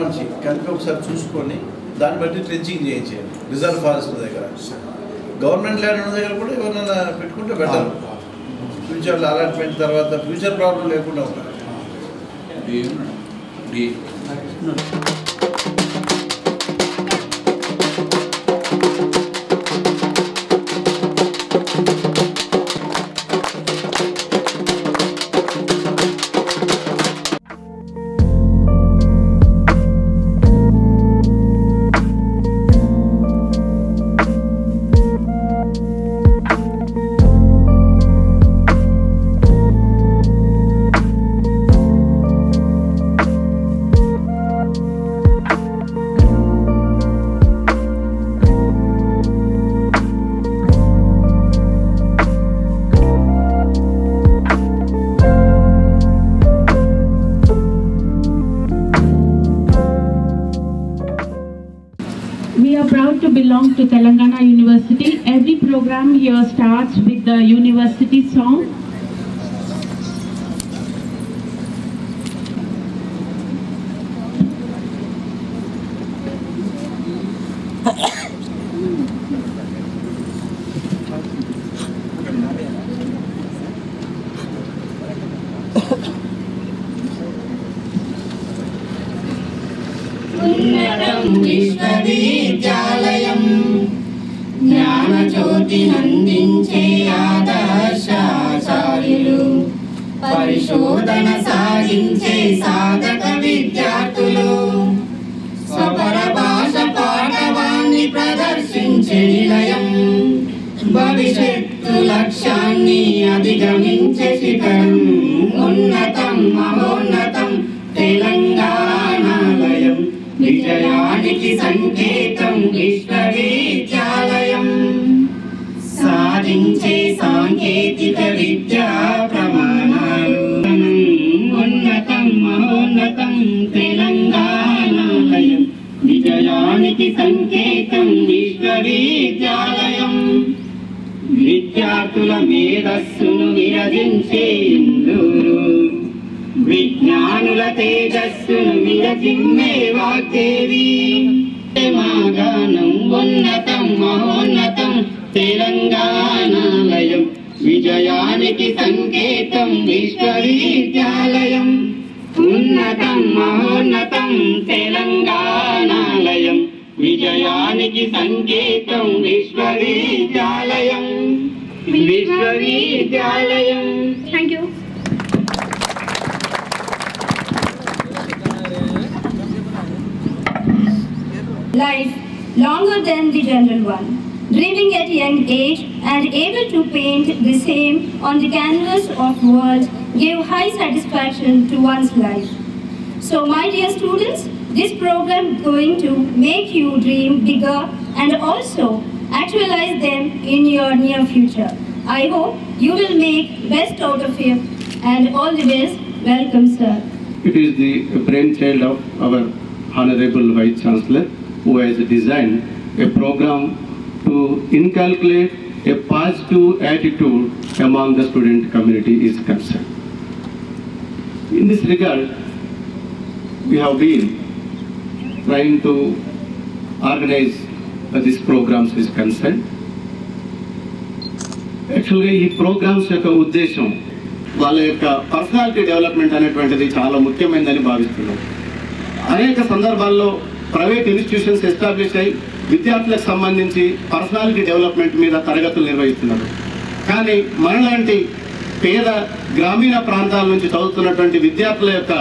మంచి కనుక ఒకసారి చూసుకొని దాన్ని బట్టి ట్రెంచింగ్ చేయించేయండి. రిజర్వ్ ఫారెస్ట్ దగ్గర గవర్నమెంట్ ల్యాండ్ ఉన్న దగ్గర కూడా ఎవరైనా పెట్టుకుంటే బెటర్. ఫ్యూచర్లో అలాట్మెంట్ తర్వాత ఫ్యూచర్ ప్రాబ్లం లేకుండా ఉంటాయి. We are proud to belong to Telangana University. Every program here starts with the university song. విశ్వవిద్యాలయం జ్ఞానజ్యోతి నందించే ఆదర్శాచార్యులు, పరిశోధన సాగించే సాధక విద్యార్థులు, స్వపర భాష పాఠవాన్ని ప్రదర్శించే నిలయం, భవిష్యత్తు లక్ష్యాన్ని అధిగమించే శిఖరం, ఉన్నతం మహోన్నతం తెలంగాణాలయం, విజయానికి సంకేతం విశ్వవిద్యాలయం, సాధించే సాంకేతిక విద్యా ప్రమాణాలు, ఉన్నతం మహోన్నతం తెలంగాణాలయం, విజయానికి సంకేతం విశ్వవిద్యాలయం, విద్యార్థుల మేధస్సును విరజించే ఇందూరు, విజ్ఞానుల తేజస్సును విరజిమ్మే వాగ్దేవి, మా గానం ఉన్నతం మహోన్నతం తెలంగాణాలయం, విజయానికి సంకేతం విశ్వవిద్యాలయం, ఉన్నతం మహోన్నతం తెలంగాణాలయం, విజయానికి సంకేతం విశ్వవిద్యాలయం, విశ్వవిద్యాలయం. Thank you. Life longer than the general one, dreaming at young age and able to paint the same on the canvas of world gave high satisfaction to one's life. So my dear students, this program is going to make you dream bigger and also actualize them in your near future. I hope you will make best out of it and all the best. Welcome, sir. It is the brainchild of our Honorable Vice Chancellor, who has designed a program to inculcate a positive attitude among the student community is concerned. In this regard, we have been trying to organize these programs is concerned. Actually, ఈ programmes యొక్క ఉద్దేశం వాళ్ళ యొక్క personality development అనేటువంటిది చాలా ముఖ్యమైనదని భావిస్తున్నాం. అనేక సందర్భాల్లో ప్రైవేట్ ఇన్స్టిట్యూషన్స్ ఎస్టాబ్లిష్ అయ్యి విద్యార్థులకు సంబంధించి పర్సనాలిటీ డెవలప్మెంట్ మీద తరగతులు నిర్వహిస్తున్నారు. కానీ మనలాంటి పేద గ్రామీణ ప్రాంతాల నుంచి చదువుతున్నటువంటి విద్యార్థుల యొక్క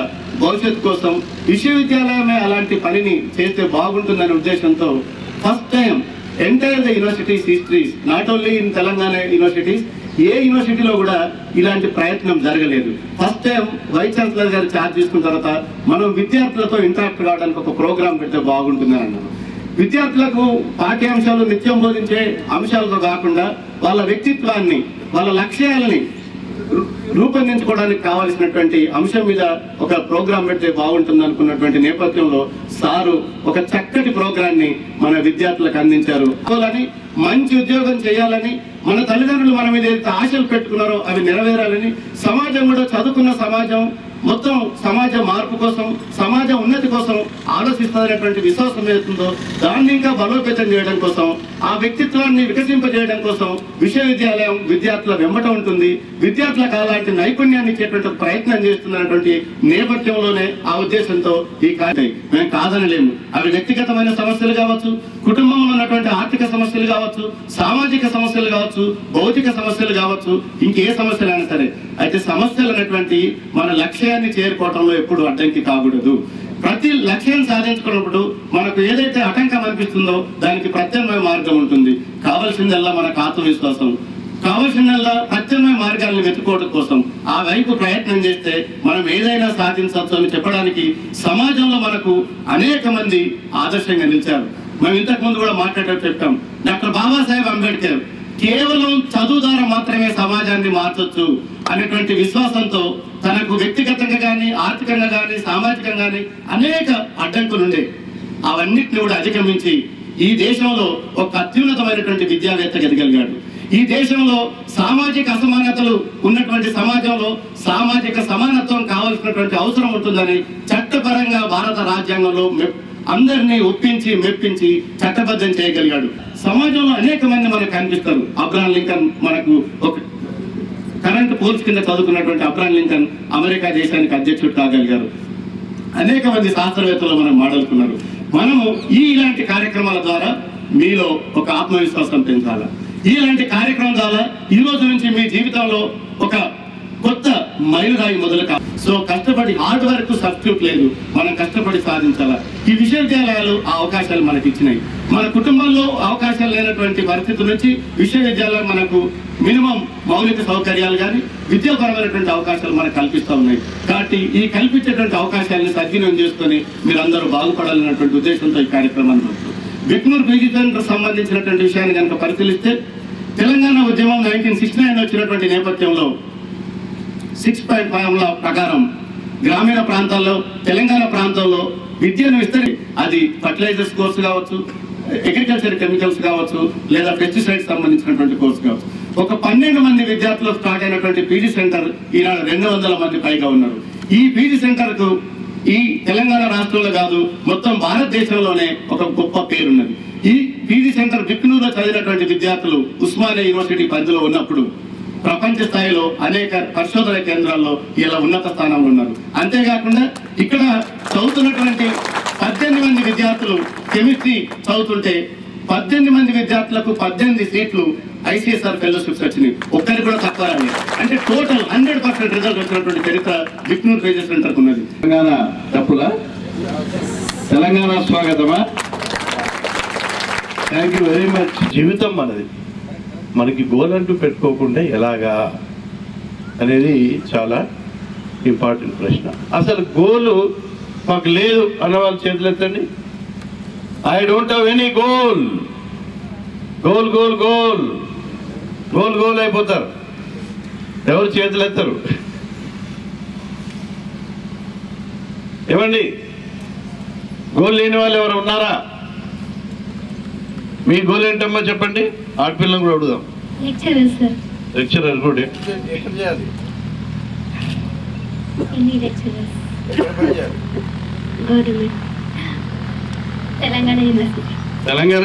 భవిష్యత్తు కోసం విశ్వవిద్యాలయమే అలాంటి పనిని చేస్తే బాగుంటుందనే ఉద్దేశంతో first time entire the universities histories, not only in Telangana universities, ఏ యూనివర్సిటీలో కూడా ఇలాంటి ప్రయత్నం జరగలేదు. ఫస్ట్ టైం వైస్ ఛాన్సలర్ గారు ఛార్జ్ తీసుకున్న తర్వాత మనం విద్యార్థులతో ఇంటరాక్ట్ కావడానికి ఒక ప్రోగ్రాం పెడితే బాగుంటుందని అన్నారు. విద్యార్థులకు పాఠ్యాంశాలు నిత్యం బోధించే అంశాలతో కాకుండా వాళ్ళ వ్యక్తిత్వాన్ని, వాళ్ళ లక్ష్యాలని రూపొందించుకోవడానికి కావాల్సినటువంటి అంశం మీద ఒక ప్రోగ్రాం పెడితే బాగుంటుంది అనుకున్నటువంటి నేపథ్యంలో సారు ఒక చక్కటి ప్రోగ్రాన్ని మన విద్యార్థులకు అందించారు. మంచి ఉద్యోగం చేయాలని, మన తల్లిదండ్రులు మన మీద ఏదైతే ఆశలు పెట్టుకున్నారో అవి నెరవేరాలని, సమాజం కూడా చదువుకున్న సమాజం మొత్తం సమాజ మార్పు కోసం, సమాజ ఉన్నతి కోసం ఆలోచిస్తున్నటువంటి విశ్వాసం ఏతుందో దాన్ని ఇంకా బలోపేతం చేయడం కోసం, ఆ వ్యక్తిత్వాన్ని వికసింపజేయడం కోసం విశ్వవిద్యాలయం విద్యార్థుల వెంబట ఉంటుంది. విద్యార్థులకు అలాంటి నైపుణ్యాన్ని ఇచ్చేటువంటి ప్రయత్నం చేస్తున్నటువంటి నేపథ్యంలోనే ఆ ఉద్దేశంతో ఈ కార్యక్రమం మేము కాదనలేము. అవి వ్యక్తిగతమైన సమస్యలు కావచ్చు, కుటుంబంలో ఉన్నటువంటి ఆర్థిక సమస్యలు కావచ్చు, సామాజిక సమస్యలు కావచ్చు, భౌతిక సమస్యలు కావచ్చు, ఇంకే సమస్యలైనా సరే. అయితే సమస్యలు అనేటువంటి మన లక్ష్యాన్ని చేరుకోవడంలో ఎప్పుడు అడ్డంకి కాకూడదు. ప్రతి లక్ష్యాన్ని సాధించుకున్నప్పుడు మనకు ఏదైతే ఆటంకం అనిపిస్తుందో దానికి ప్రత్యామ్నాయ మార్గం ఉంటుంది. కావాల్సిందల్లా మనకు ఆత్మవిశ్వాసం, కావాల్సిందల్లా ప్రత్యామ్నాయ మార్గాలను వెతుక్కోవడం కోసం ఆ వైపు ప్రయత్నం చేస్తే మనం ఏదైనా సాధించవచ్చు అని చెప్పడానికి సమాజంలో మనకు అనేక మంది ఆదర్శంగా నిలిచారు. మనం ఇంతకు ముందు కూడా చెప్పాం. డాక్టర్ బాబాసాహెబ్ అంబేద్కర్ కేవలం చదువు ద్వారా మాత్రమే సమాజాన్ని మార్చొచ్చు అనేటువంటి విశ్వాసంతో తనకు వ్యక్తిగతంగా కానీ, ఆర్థికంగా కానీ, సామాజికంగా కానీ అనేక అడ్డంకులుండే అవన్నిటిని కూడా అధిగమించి ఈ దేశంలో ఒక అత్యున్నతమైనటువంటి విద్యావేత్త ఎదగలిగాడు. ఈ దేశంలో సామాజిక అసమానతలు ఉన్నటువంటి సమాజంలో సామాజిక సమానత్వం కావాల్సినటువంటి అవసరం ఉంటుందని చట్టపరంగా భారత రాజ్యాంగంలో అందరినీ ఒప్పించి మెప్పించి చట్టబద్ధం చేయగలిగాడు. సమాజంలో అనేక మంది మనకు కనిపిస్తారు. అబ్రహాం లింకన్ మనకు ఒక కరెంట్ పోల్స్ కింద చదువుకున్నటువంటి అబ్రహాం లింకన్ అమెరికా దేశానికి అధ్యక్షుడు కాగలిగారు. అనేక మంది శాస్త్రవేత్తలు మనం మాట్లాడుకున్నారు. మనము ఇలాంటి కార్యక్రమాల ద్వారా మీలో ఒక ఆత్మవిశ్వాసం పెంచాలా. ఇలాంటి కార్యక్రమం ద్వారా ఈ రోజు నుంచి మీ జీవితంలో ఒక కొత్త మైలురాయి మొదలు కాదు. సో కష్టపడి హార్డ్ వర్క్ సబ్స్టిట్యూట్ లేదు, మనం కష్టపడి సాధించాలా. ఈ విశ్వవిద్యాలయాలు ఆ అవకాశాలు మనకి ఇచ్చినాయి. మన కుటుంబంలో అవకాశాలు లేనటువంటి పరిస్థితి నుంచి విశ్వవిద్యాలయం మనకు మినిమం మౌలిక సౌకర్యాలు కానీ విద్యాపరమైనటువంటి అవకాశాలు మనకు కల్పిస్తూ ఉన్నాయి. కాబట్టి ఈ కల్పించేటువంటి అవకాశాలను సద్వినియోగం చేసుకొని మీరందరూ బాగుపడాలన్నటువంటి ఉద్దేశంతో ఈ కార్యక్రమాన్ని జరుగుతుంది. బిక్నూర్ పీజీ సెంటర్ సంబంధించినటువంటి విషయాన్ని కనుక పరిశీలిస్తే తెలంగాణ ఉద్యమం 1969 వచ్చినటువంటి నేపథ్యంలో 6.5 ప్రకారం గ్రామీణ ప్రాంతాల్లో తెలంగాణ ప్రాంతంలో విద్యను అది ఫర్టిలైజర్స్ కోర్సు కావచ్చు, అగ్రికల్చర్ కెమికల్స్ కావచ్చు, లేదా పెస్టిసైడ్స్ సంబంధించినటువంటి కోర్సు కావచ్చు. ఒక 12 మంది విద్యార్థులు స్టార్ట్ అయినటువంటి పీజీ సెంటర్ ఈనాడు 200 మంది పైగా ఉన్నారు. ఈ పీజీ సెంటర్ కు ఈ తెలంగాణ రాష్ట్రంలో కాదు మొత్తం భారతదేశంలోనే ఒక గొప్ప పేరున్నది. ఈ పీజీ సెంటర్ బిక్నూరులో చదివినటువంటి విద్యార్థులు ఉస్మానియా యూనివర్సిటీ పరిధిలో ఉన్నప్పుడు ప్రపంచ స్థాయిలో అనేక పరిశోధన కేంద్రాల్లో ఇలా ఉన్నత స్థానంలో ఉన్నారు. అంతేకాకుండా ఇక్కడ చదువుతున్నటువంటి 18 మంది విద్యార్థులు కెమిస్ట్రీ చదువుతుంటే 18 మంది విద్యార్థులకు 18 సీట్లు ఐసీఎస్ఆర్ ఫెలోషిప్స్ వచ్చినాయి. ఒక్కరికి కూడా తక్కువ రాలేదు. అంటే టోటల్ 100% రిజల్ట్ వచ్చినటువంటి చరిత్ర బిక్నూర్ పీజీ సెంటర్ ఉన్నది. తెలంగాణ తప్పులా, తెలంగాణ స్వాగతమా? Thank you very much. జీవితం మనది, మనకి గోల్ అంటూ పెట్టుకోకుండా ఎలాగా అనేది చాలా ఇంపార్టెంట్ ప్రశ్న. అసలు గోలు మాకు లేదు అన్న వాళ్ళ చేతులు ఎత్తండి. I don't have any goal. Goal goal goal goal goal అయిపోతారు. ఎవరు చేతులు ఎత్తారు? ఏమండి, గోల్ లేని వాళ్ళు ఎవరు ఉన్నారా? మీ గోల్ ఏంటమ్మా చెప్పండి. ఆడపిల్లని కూడా అడుగుదాం. లెక్చరర్ కూడా ఎక్కడ చేయాలి? తెలంగాణ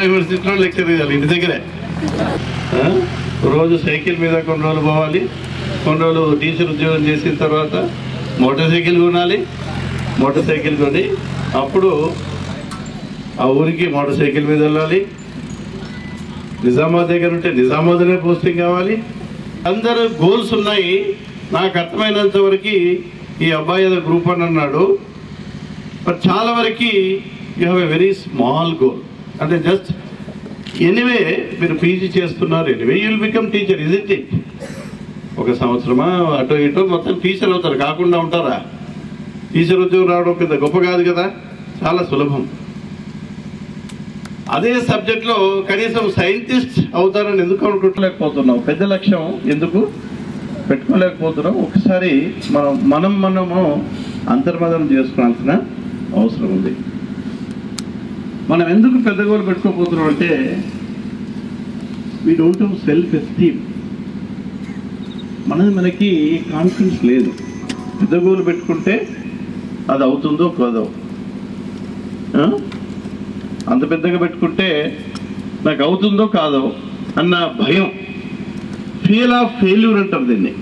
యూనివర్సిటీలో లెక్చర్ చేయాలి ఇంటి దగ్గరే. రోజు సైకిల్ మీద కొన్ని రోజులు పోవాలి, కొన్ని రోజులు టీచర్ ఉద్యోగం చేసిన తర్వాత మోటార్ సైకిల్ కొనాలి. మోటార్ సైకిల్ కొని అప్పుడు ఆ ఊరికి మోటార్ సైకిల్ మీద వెళ్ళాలి. నిజామాబాద్ దగ్గర ఉంటే నిజామాబాద్నే పోస్టింగ్ కావాలి. అందరూ గోల్స్ ఉన్నాయి. నాకు అర్థమైనంత వరకు ఈ అబ్బాయి ఏదో గ్రూప్ అని అన్నాడు, బట్ చాలా వరకు you have a very small goal. అంటే జస్ట్ ఎనీవే మీరు పీజీ చేస్తున్నారు, anyway you will become teacher, isn't it? ఒక సంవత్సరమా అటో ఇటో మొత్తం టీచర్ అవుతారు. కాకుండా ఉంటారా? టీచర్ ఉద్యోగం రావడం పెద్ద గొప్ప కాదు కదా, చాలా సులభం. అదే సబ్జెక్ట్లో కనీసం సైంటిస్ట్ అవుతారని ఎందుకు అనుకోలేకపోతున్నాం? పెద్ద లక్ష్యం ఎందుకు పెట్టుకోలేకపోతున్నాం? ఒకసారి మనము అంతర్మదనం చేసుకోవాల్సిన అవసరం ఉంది. మనం ఎందుకు పెద్ద గోలు పెట్టుకోకపోతున్నాం అంటే we don't have self esteem. మనకి కాన్ఫిడెన్స్ లేదు. పెద్ద గోల్ పెట్టుకుంటే అది అవుతుందో కాదో, అంత పెద్దగా పెట్టుకుంటే నాకు అవుతుందో కాదో అన్న భయం, ఫీల్ ఆఫ్ ఫెయిల్యూర్ అంటారు దీన్ని.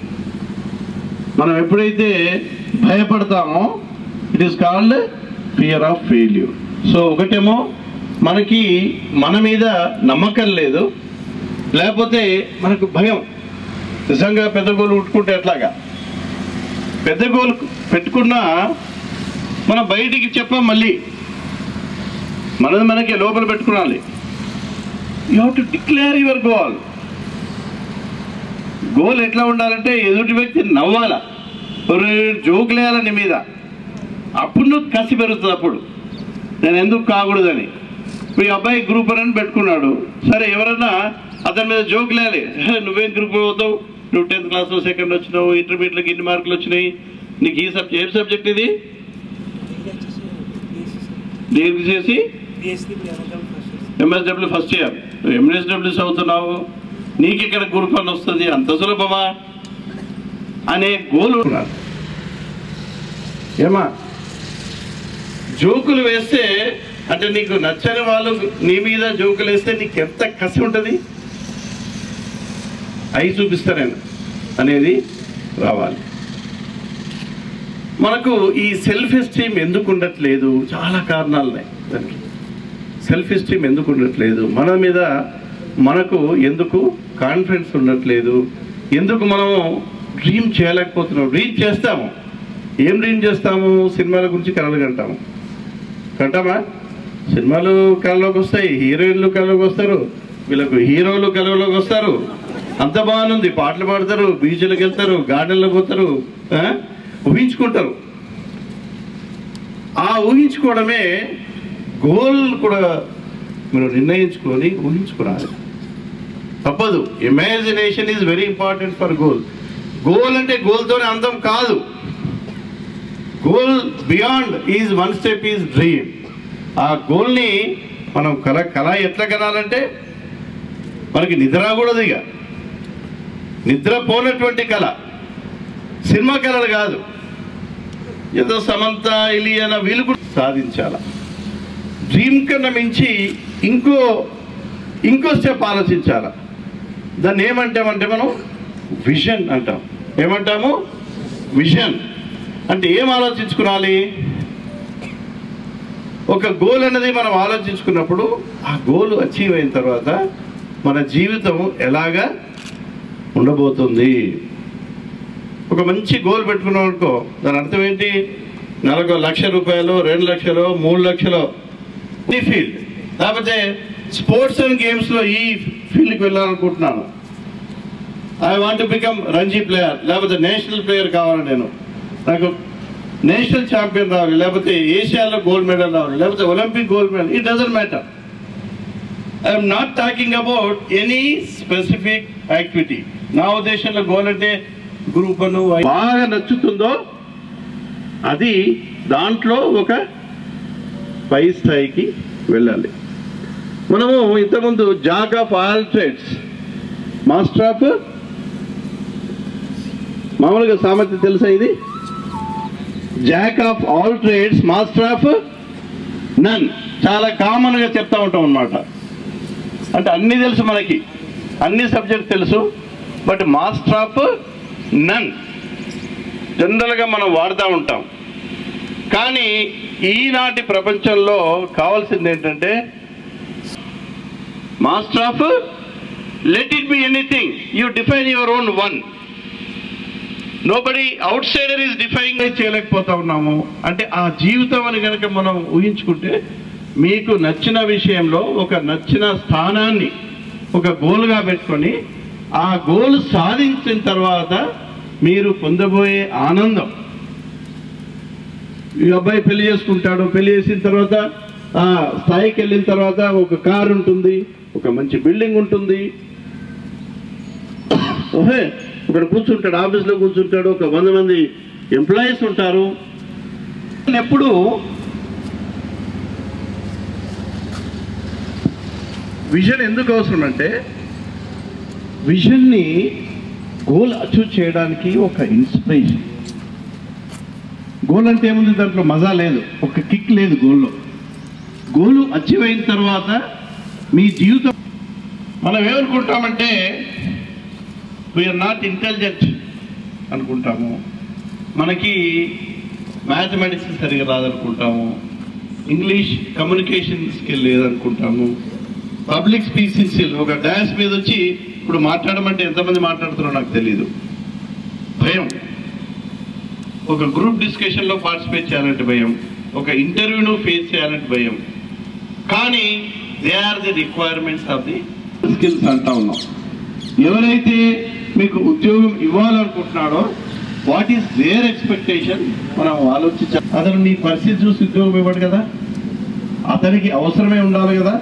మనం ఎప్పుడైతే భయపడతామో it is called fear of failure. So ఒకటేమో మనకి మన మీద నమ్మకం లేదు, లేకపోతే మనకు భయం. నిజంగా పెద్ద గోలు పెట్టుకుంటే ఎట్లాగా? పెద్ద గోలు పెట్టుకున్నా మనం బయటికి చెప్పాం, మళ్ళీ మనకి లోపల పెట్టుకోవాలి. You have to declare your goal. Goal ఎట్లా ఉండాలంటే ఎదుటి వ్యక్తి నవ్వాలా, జోకులేయాల నీ మీద, అప్పుడు నువ్వు కసి పెరుగుతుంది. అప్పుడు నేను ఎందుకు కాకూడదని. మీ అబ్బాయి గ్రూప్ అని పెట్టుకున్నాడు, సరే ఎవరన్నా అతని మీద జోకులేయాలి, నువ్వేం గ్రూప్ అవుతావు, నువ్వు 10th క్లాస్లో సెకండ్ వచ్చినావు, ఇంటర్మీడియట్లోకి ఇన్ని మార్కులు వచ్చినాయి, నీకు ఈ ఏం సబ్జెక్ట్ ఇది, దేనికి చేసి ఎంఎస్డబ్ల్యూ ఫస్ట్ ఇయర్, నువ్వు ఎంఎస్డబ్ల్యూ చదువుతున్నావు, నీకు ఇక్కడ గ్రూప్ అని వస్తుంది, అంత సులభమా అనే గోల్. ఏమా జోకులు వేస్తే అంటే నీకు నచ్చని వాళ్ళు నీ మీద జోకులు వేస్తే నీకు ఎంత కసి ఉంటుంది, అయి చూపిస్తాను అనేది రావాలి. మనకు ఈ సెల్ఫ్ ఎస్టీమ్ ఎందుకు ఉండట్లేదు? చాలా కారణాలు ఉన్నాయి దానికి. సెల్ఫ్ ఎస్టీమ్ ఎందుకు ఉండట్లేదు? మన మీద మనకు ఎందుకు కాన్ఫిడెన్స్ ఉండట్లేదు? ఎందుకు మనము డ్రీమ్ చేయలేకపోతున్నాం? డ్రీమ్ చేస్తాము, ఏం డ్రీమ్ చేస్తాము? సినిమాల గురించి కలలు కంటామా? సినిమాలు కళలోకి వస్తాయి, హీరోయిన్లు కళలోకి వస్తారు, వీళ్ళకు హీరోలు కళలోకి వస్తారు, అంత బాగుంది, పాటలు పాడతారు, బీచ్లకు వెళ్తారు, గార్డెన్లోకి పోతారు, ఊహించుకుంటారు. ఆ ఊహించుకోవడమే గోల్ కూడా మీరు నిర్ణయించుకొని ఊహించుకున్నారు. తప్పదు. Imagination is very important for goal. Goal అంటే గోల్తోనే అందం కాదు. Goal beyond is one step is dream. ఆ గోల్ని మనం కళ ఎట్లా కనాలంటే మనకి నిద్ర కూడదు. ఇక నిద్రపోనటువంటి కళ, సినిమా కళలు కాదు. ఏదో సమంత ఇలియన వీళ్ళు కూడా సాధించాల. డ్రీమ్ కన్నా మించి ఇంకో స్టెప్ ఆలోచించాల. దాన్ని ఏమంటామంటే మనం విజన్ అంటాం. ఏమంటాము? విజన్ అంటే ఏం ఆలోచించుకోవాలి? ఒక గోల్ అనేది మనం ఆలోచించుకున్నప్పుడు ఆ గోల్ అచీవ్ అయిన తర్వాత మన జీవితం ఎలాగా ఉండబోతుంది. ఒక మంచి గోల్ పెట్టుకున్నాం అనుకో, దాని అర్థం ఏంటి? నెలకు 1,00,000 రూపాయలు, 2 లక్షలు, 3 లక్షలు ఈ ఫీల్డ్, లేకపోతే స్పోర్ట్స్ అండ్ గేమ్స్లో ఈ ఫీల్డ్కి వెళ్ళాలనుకుంటున్నాను, I want to become Ranji player, లేకపోతే నేషనల్ ప్లేయర్ కావాలి, నేను నాకు నేషనల్ ఛాంపియన్ రావాలి, లేకపోతే ఏషియాలో గోల్డ్ మెడల్ రావాలి, లేకపోతే Olympic gold medal, it doesn't matter. I'm not talking about any specific activity. నా ఉద్దేశంలో గోల్ అంటే గ్రూప్ అను బాగా నచ్చుతుందో అది దాంట్లో ఒక పై స్థాయికి వెళ్ళాలి. మనము ఇంతకుముందు jack of all trades, master of, మామూలుగా సామెత తెలుసా ఇది? Jack of all trades master of none. చాలా కామన్గా చెప్తా ఉంటాం అన్నమాట. అంటే అన్నీ తెలుసు మనకి, అన్ని సబ్జెక్ట్ తెలుసు, బట్ మాస్టర్ ఆఫ్ నన్ జనరల్గా మనం వాడుతూ ఉంటాం. కానీ ఈనాటి ప్రపంచంలో కావాల్సింది ఏంటంటే master of let it be anything, you define your own one. Nobody outsider is defining. చేయలేకపోతా ఉన్నాము అంటే ఆ జీవితం అని కనుక మనం ఊహించుకుంటే మీకు నచ్చిన విషయంలో ఒక నచ్చిన స్థానాన్ని ఒక గోల్గా పెట్టుకొని ఆ గోల్ సాధించిన తర్వాత మీరు పొందబోయే ఆనందం. ఈ అబ్బాయి పెళ్లి చేసుకుంటాడు, పెళ్లి చేసిన తర్వాత ఆ స్థాయికి వెళ్ళిన తర్వాత ఒక కారు ఉంటుంది, ఒక మంచి బిల్డింగ్ ఉంటుంది, ఇక్కడ కూర్చుంటాడు, ఆఫీస్లో కూర్చుంటాడు, ఒక 100 మంది ఎంప్లాయీస్ ఉంటారు. ఎప్పుడు విజన్ ఎందుకు అవసరం అంటే విజన్ని గోల్ అచీవ్ చేయడానికి ఒక ఇన్స్పిరేషన్. గోల్ అంటే ఏముంది, దాంట్లో మజా లేదు, ఒక కిక్ లేదు గోల్లో. గోలు అచీవ్ అయిన తర్వాత మీ జీవితం, మనం ఏమనుకుంటామంటే వీఆర్ నాట్ ఇంటెలిజెంట్ అనుకుంటాము, మనకి మ్యాథమెటిక్స్ సరిగా రాదనుకుంటాము, ఇంగ్లీష్ కమ్యూనికేషన్ స్కిల్ లేదనుకుంటాము, పబ్లిక్ స్పీకింగ్ స్కిల్, ఒక డాన్స్ మీద వచ్చి ఇప్పుడు మాట్లాడమంటే ఎంతమంది మాట్లాడుతున్నారో నాకు తెలీదు, భయం, ఒక గ్రూప్ డిస్కషన్లో పార్టిసిపేట్ చేయాలంటే భయం, ఒక ఇంటర్వ్యూను ఫేస్ చేయాలంటే భయం. కానీ they are the requirements of the skills అంటా ఉన్నాం. ఎవరైతే మీకు ఉద్యోగం ఇవ్వాలనుకుంటున్నాడో వాట్ ఈస్ దేర్ ఎక్స్పెక్టేషన్ మనం ఆలోచించాలి. అతను నీ పరిస్థితి చూసి ఉద్యోగం ఇవ్వడు కదా, అతనికి అవసరమే ఉండాలి కదా,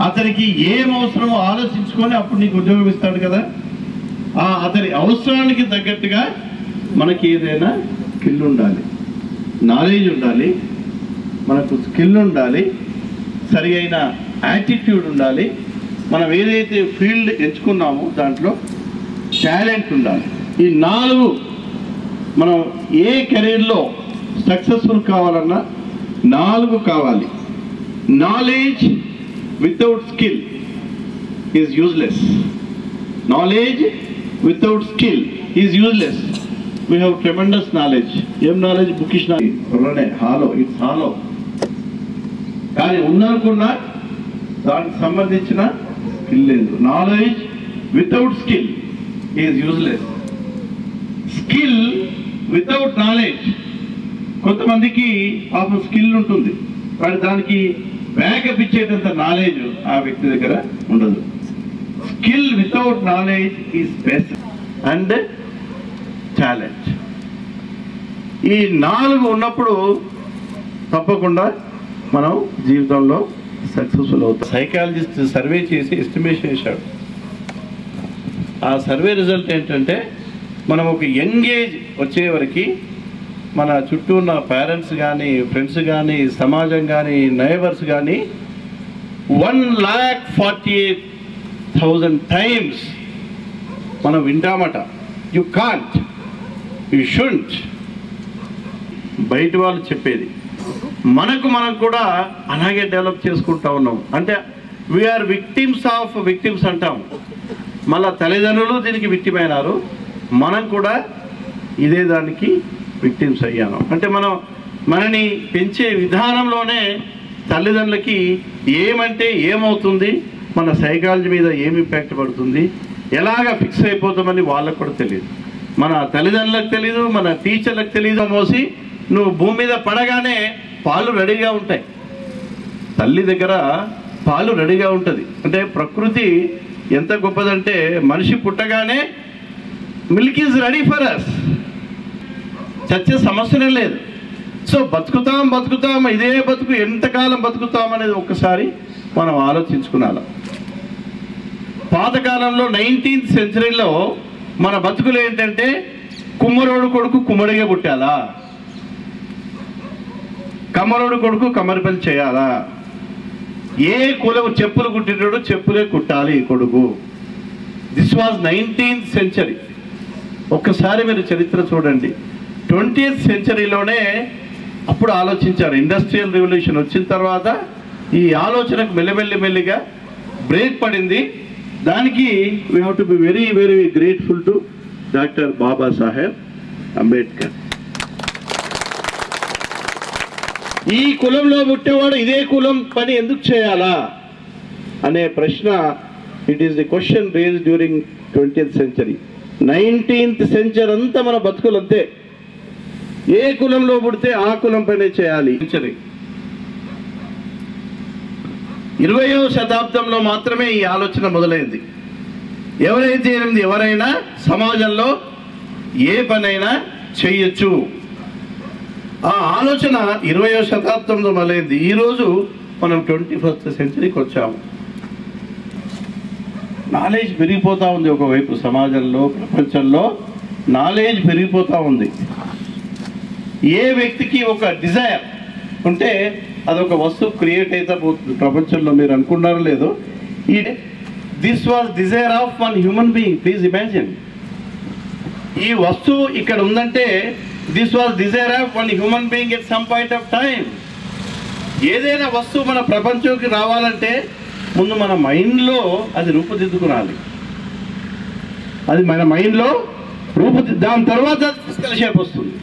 అతనికి ఏం అవసరమో ఆలోచించుకొని అప్పుడు నీకు ఉద్యోగం ఇస్తాడు కదా. అతని అవసరానికి తగ్గట్టుగా మనకి ఏదైనా స్కిల్ ఉండాలి, నాలెడ్జ్ ఉండాలి, మనకు స్కిల్ ఉండాలి, సరి అయిన యాటిట్యూడ్ ఉండాలి, మనం ఏదైతే ఫీల్డ్ ఎంచుకున్నామో దాంట్లో టాలెంట్ ఉండాలి. ఈ 4 మనం ఏ కెరీర్లో సక్సెస్ఫుల్ కావాలన్నా 4 కావాలి. Knowledge without skill is useless. Knowledge without skill is useless. We have tremendous knowledge. ఏం knowledge? Bookish knowledge, hollow, it's hollow. కానీ ఉందనుకున్నా దానికి సంబంధించిన స్కిల్ లేదు. Knowledge without skill is useless. Skill without knowledge, కొంతమందికి పాపం స్కిల్ ఉంటుంది కానీ దానికి బ్యాకప్ ఇచ్చేటంత నాలెడ్జ్ ఆ వ్యక్తి దగ్గర ఉండదు. Skill without knowledge is best and talent. ఈ 4 ఉన్నప్పుడు తప్పకుండా మనం జీవితంలో సక్సెస్ఫుల్ అవుతాం. సైకాలజిస్ట్ సర్వే చేసి ఎస్టిమేషన్ చేశాడు. ఆ సర్వే రిజల్ట్ ఏంటంటే మనం ఒక యంగ్ ఏజ్ వచ్చే వరకు మన చుట్టూ ఉన్న పేరెంట్స్ కానీ, ఫ్రెండ్స్ కానీ, సమాజం కానీ, నైబర్స్ కానీ 1,48,000 టైమ్స్ మనం వింటామట. యు కాంట్, యు షుడ్ంట్, బయట వాళ్ళు చెప్పేది. మనం కూడా అలాగే డెవలప్ చేసుకుంటా ఉన్నాం. అంటే వీఆర్ విక్టిమ్స్ ఆఫ్ విక్టిమ్స్ అంటాం. మళ్ళా తల్లిదండ్రులు దీనికి విక్టిమ్ అయినారు, మనం కూడా ఇదే దానికి విక్టిమ్స్ అయ్యాను. అంటే మనని పెంచే విధానంలోనే తల్లిదండ్రులకి ఏమంటే ఏమవుతుంది, మన సైకాలజీ మీద ఏమి ఇంపాక్ట్ పడుతుంది, ఎలాగ ఫిక్స్ అయిపోతామని వాళ్ళకు కూడా తెలియదు. మన తల్లిదండ్రులకు తెలీదు, మన టీచర్లకు తెలీదు. మోసి నువ్వు భూమి మీద పడగానే పాలు రెడీగా ఉంటాయి. తల్లి దగ్గర పాలు రెడీగా ఉంటుంది. అంటే ప్రకృతి ఎంత గొప్పదంటే మనిషి పుట్టగానే milk is ready for us. చచ్చే సమస్యనే లేదు. సో బతుకుతాం, ఇదే బతుకు ఎంతకాలం బతుకుతాం అనేది ఒక్కసారి మనం ఆలోచించుకున్నాం. పాతకాలంలో 19th సెంచరీలో మన బతుకులు ఏంటంటే కుమ్మరోడు కొడుకు కుమ్మడిగా పుట్టాలా, కమ్మరోడు కొడుకు కమ్మరిపల్లి చేయాలా, ఏ కులం చెప్పులు కుట్టినోడు చెప్పులే కుట్టాలి కొడుకు. This was 19th century. ఒక్కసారి మీరు చరిత్ర చూడండి. 20th సెంచరీలోనే అప్పుడు ఆలోచించారు. ఇండస్ట్రియల్ రెవల్యూషన్ వచ్చిన తర్వాత ఈ ఆలోచనకు మెల్లిగా బ్రేక్ పడింది. దానికి we have to be very very grateful to doctor Babasaheb Ambedkar. ఈ కులంలో పుట్టేవాడు ఇదే కులం పని ఎందుకు చేయాలా అనే ప్రశ్న, it is the question raised during 20th century. 19th century అంతా మన బతుకులు అంతే. ఏ కులంలో పుడితే ఆ కులం పనే చేయాలి. 20వ శతాబ్దంలో మాత్రమే ఈ ఆలోచన మొదలైంది. ఎవరైనా సమాజంలో ఏ పనైనా చెయ్యొచ్చు. ఆ ఆలోచన 20వ శతాబ్దంలో మొదలైంది. ఈరోజు మనం 21st సెంచరీకి వచ్చాము. నాలెడ్జ్ పెరిగిపోతూ ఉంది. ఒకవైపు సమాజంలో, ప్రపంచంలో నాలెడ్జ్ పెరిగిపోతూ ఉంది. ఏ వ్యక్తికి ఒక డిజైర్ ఉంటే అదొక వస్తువు క్రియేట్ అయితే పోతుంది ప్రపంచంలో. మీరు అనుకున్నారో లేదో, ఈ this was desire of one human being. Please imagine, ఈ వస్తువు ఇక్కడ ఉందంటే this was desire of one human being at some point of time. ఏదైనా వస్తువు మన ప్రపంచంకి రావాలంటే ముందు మన మైండ్లో అది రూపుదిద్దుకురాలి. అది మన మైండ్లో దాని తర్వాత ఫిజికల్ షేప్ వస్తుంది.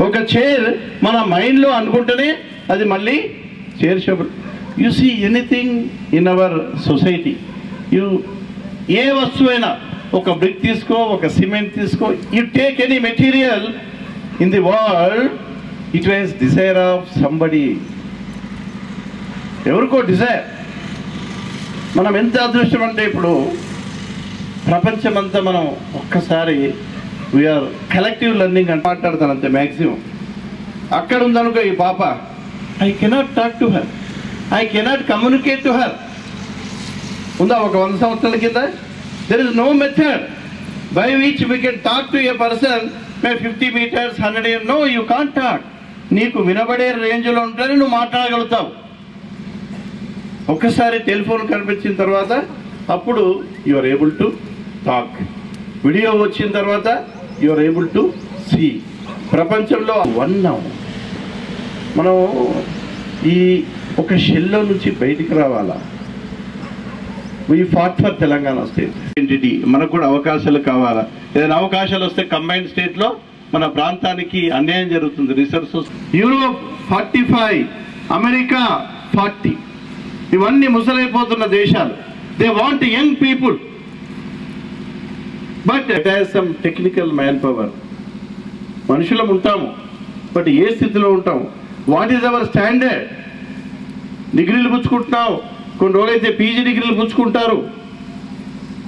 ఒక చైర్ మన మైండ్లో అనుకుంటేనే అది మళ్ళీ chair shape. You see anything in our society, ఏ వస్తువైనా, ఒక బ్రిక్ తీసుకో, ఒక సిమెంట్ తీసుకో, you take any material in the world, it was desire of somebody. ఎవరికో డిజైర్. మనం ఎంత అదృష్టం అంటే ఇప్పుడు ప్రపంచమంతా మనం ఒక్కసారి వీఆర్ కలెక్టివ్ లెర్నింగ్ అని మాట్లాడతాను అంతే మ్యాక్సిమం. అక్కడ ఉందనుకో ఈ పాప, I cannot talk to her, I cannot communicate to her. ఉందా ఒక 100 సంవత్సరాల కింద? There is no method by which we can talk to a person may 50 meters 100 years. No, you can't talk. నీకు వినబడే రేంజ్లో ఉంటేనే నువ్వు మాట్లాడగలుగుతావు. ఒక్కసారి టెలిఫోన్ కనిపించిన తర్వాత అప్పుడు you are able to talk. Video వచ్చిన తర్వాత you are able to see. ప్రపంచంలో మనం ఈ ఒక షెల్లో నుంచి బయటికి రావాలా. We fought for Telangana state identity. మనకు కూడా అవకాశాలు కావాలా. ఏదైనా అవకాశాలు వస్తే కంబైన్డ్ స్టేట్లో మన ప్రాంతానికి అన్యాయం జరుగుతుంది. రిసోర్సెస్ యూరోప్ 45, అమెరికా 40, ఇవన్నీ ముసలైపోతున్న దేశాలు. They want young people, but it has some technical man power. మనుషులం ఉంటాము, బట్ ఏ స్థితిలో ఉంటాము? What is our standard? డిగ్రీలు పుచ్చుకుంటున్నావు, కొన్ని రోజులైతే పీజీ డిగ్రీలు పుచ్చుకుంటారు.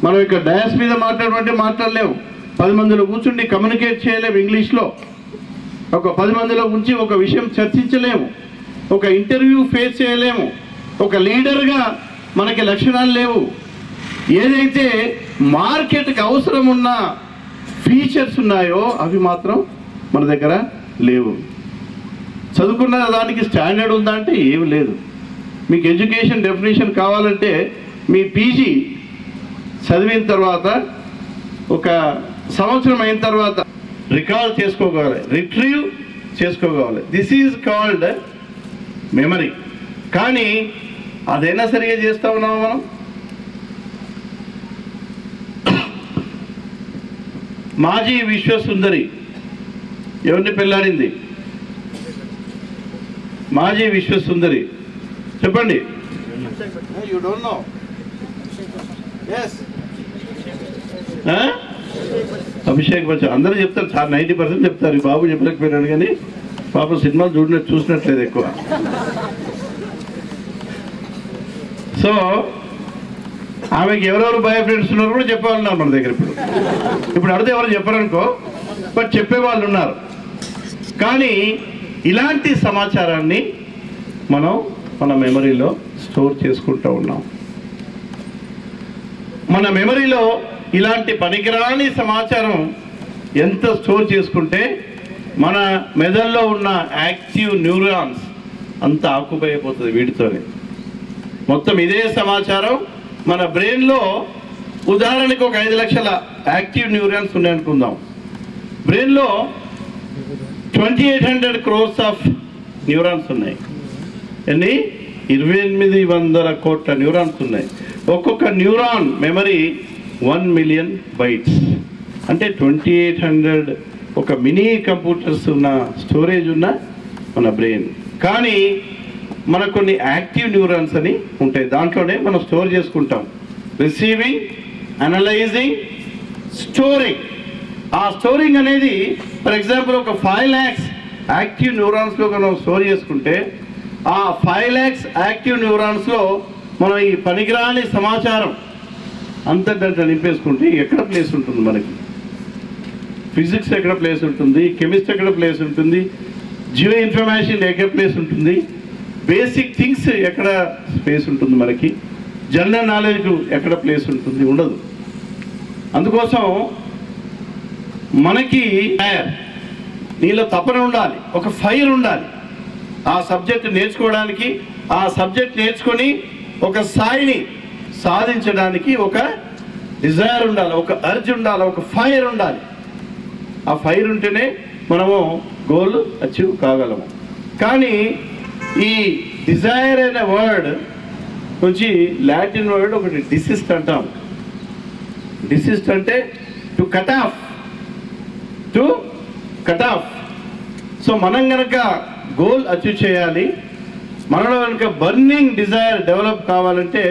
మనం ఇక్కడ డయాస్ మీద మాట్లాడమంటే మాట్లాడలేము. 10 మందిలో కూర్చుండి కమ్యూనికేట్ చేయలేము ఇంగ్లీష్లో. ఒక 10 మందిలో ఉంచి ఒక విషయం చర్చించలేము. ఒక ఇంటర్వ్యూ ఫేస్ చేయలేము. ఒక లీడర్గా మనకి లక్షణాలు లేవు. ఏదైతే మార్కెట్కి అవసరం ఉన్న ఫీచర్స్ ఉన్నాయో అవి మాత్రం మన దగ్గర లేవు. చదువుకున్న దానికి స్టాండర్డ్ ఉందా అంటే ఏమి లేదు. మీకు ఎడ్యుకేషన్ డెఫినేషన్ కావాలంటే మీ పీజీ చదివిన తర్వాత ఒక సంవత్సరం అయిన తర్వాత రికాల్ చేసుకోగలగాలి, రిట్రీవ్ చేసుకోగలగాలి. This is called memory. కానీ అదైనా సరిగా చేస్తా ఉన్నాము మనం. మాజీ విశ్వసుందరి ఎవరిని పెళ్ళాడింది? మాజీ విశ్వసుందరి చెప్పండి. You don't know? Abhishek Bachchan. అందరూ చెప్తారు, 90% చెప్తారు. ఈ బాబు చెప్పలేకపోయినాడు, కానీ పాపం సినిమాలు చూసినట్లేదు ఎక్కువ. సో ఆమెకి ఎవరెవరు బాయ్ ఫ్రెండ్స్ ఉన్నారు కూడా చెప్పేవాళ్ళు మన దగ్గర. ఇప్పుడు అడిగితే ఎవరు చెప్పారనుకో, బట్ చెప్పేవాళ్ళు ఉన్నారు. కానీ ఇలాంటి సమాచారాన్ని మనం మన మెమరీలో స్టోర్ చేసుకుంటూ ఉన్నాం. మన మెమరీలో ఇలాంటి పనికిరాని సమాచారం ఎంత స్టోర్ చేసుకుంటే మన మెదడులో ఉన్న యాక్టివ్ న్యూరాన్స్ అంత ఆక్యుపై అయిపోతుంది వీటితోనే. మొత్తం ఇదే సమాచారం మన బ్రెయిన్లో ఉదాహరణకు ఒక 5 లక్షల యాక్టివ్ న్యూరాన్స్ ఉన్నాయనుకుందాం. బ్రెయిన్లో 2800 crores ఆఫ్ న్యూరాన్స్ ఉన్నాయి. ఎన్ని? 2800 కోట్ల న్యూరాన్స్ ఉన్నాయి. ఒక్కొక్క న్యూరాన్ మెమరీ 1 million bytes. అంటే 2800 ఒక మినీ కంప్యూటర్స్ ఉన్న స్టోరేజ్ ఉన్న మన బ్రెయిన్. కానీ మనకు కొన్ని యాక్టివ్ న్యూరాన్స్ అని ఉంటాయి, దాంట్లోనే మనం స్టోర్ చేసుకుంటాం. Receiving, analysing, storing. ఆ స్టోరింగ్ అనేది ఫర్ ఎగ్జాంపుల్ ఒక 5 lakhs యాక్టివ్ న్యూరాన్స్లో మనం స్టోర్ చేసుకుంటే ఆ 5 lakhs యాక్టివ్ న్యూరాన్స్లో మనం ఈ పనికిరాని సమాచారం అంతటా నింపేసుకుంటే ఎక్కడ ప్లేస్ ఉంటుంది మనకి? ఫిజిక్స్ ఎక్కడ ప్లేస్ ఉంటుంది? కెమిస్ట్రీ ఎక్కడ ప్లేస్ ఉంటుంది? జియో ఇన్ఫర్మేషన్ ఎక్కడ ప్లేస్ ఉంటుంది? బేసిక్ థింగ్స్ ఎక్కడ స్పేస్ ఉంటుంది మనకి? జనరల్ నాలెడ్జ్ ఎక్కడ ప్లేస్ ఉంటుంది? ఉండదు. అందుకోసం మనకి నీలో తపన ఉండాలి, ఒక ఫైర్ ఉండాలి ఆ సబ్జెక్ట్ నేర్చుకోవడానికి. ఆ సబ్జెక్ట్ నేర్చుకొని ఒక స్థాయిని సాధించడానికి ఒక డిజైర్ ఉండాలి, ఒక అర్జ్ ఉండాలి, ఒక ఫైర్ ఉండాలి. ఆ ఫైర్ ఉంటేనే మనము గోల్ అచీవ్ కాగలము. కానీ ఈ డిజైర్ అనే వర్డ్ నుంచి లాటిన్ వర్డ్ ఒకటి డిసిస్ట్ అంటాం. డిసిస్ట్ అంటే to cut of, to cut of. So మనం కనుక గోల్ అచీవ్ చేయాలి, మనలో కనుక బర్నింగ్ డిజైర్ డెవలప్ కావాలంటే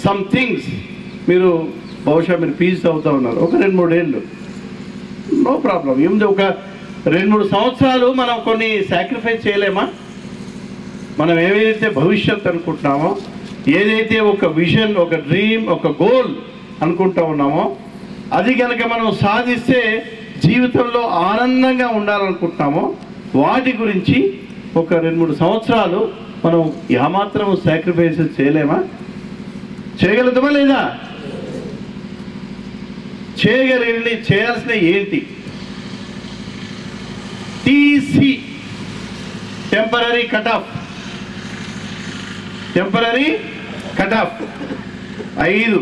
సమ్ థింగ్స్, మీరు బహుశా మీరు పీస్ అవుతూ ఉన్నారు ఒక 2-3 ఏళ్ళు, నో ప్రాబ్లం. ఏముంది, ఒక 2-3 సంవత్సరాలు మనం కొన్ని సాక్రిఫైస్ చేయలేమా? మనం ఏదైతే భవిష్యత్ అనుకుంటున్నామో, ఏదైతే ఒక విజన్, ఒక డ్రీమ్, ఒక గోల్ అనుకుంటూ ఉన్నామో, అది కనుక మనం సాధిస్తే జీవితంలో ఆనందంగా ఉండాలనుకుంటున్నామో, వాటి గురించి ఒక 2-3 సంవత్సరాలు మనం ఏమాత్రం సాక్రిఫైస్ చేయలేమా? చేయగలుగుతామా లేదా? చేయగలిగింది, చేయాల్సిన ఏంటి? TC, temporary cut off. Temporary cut off 5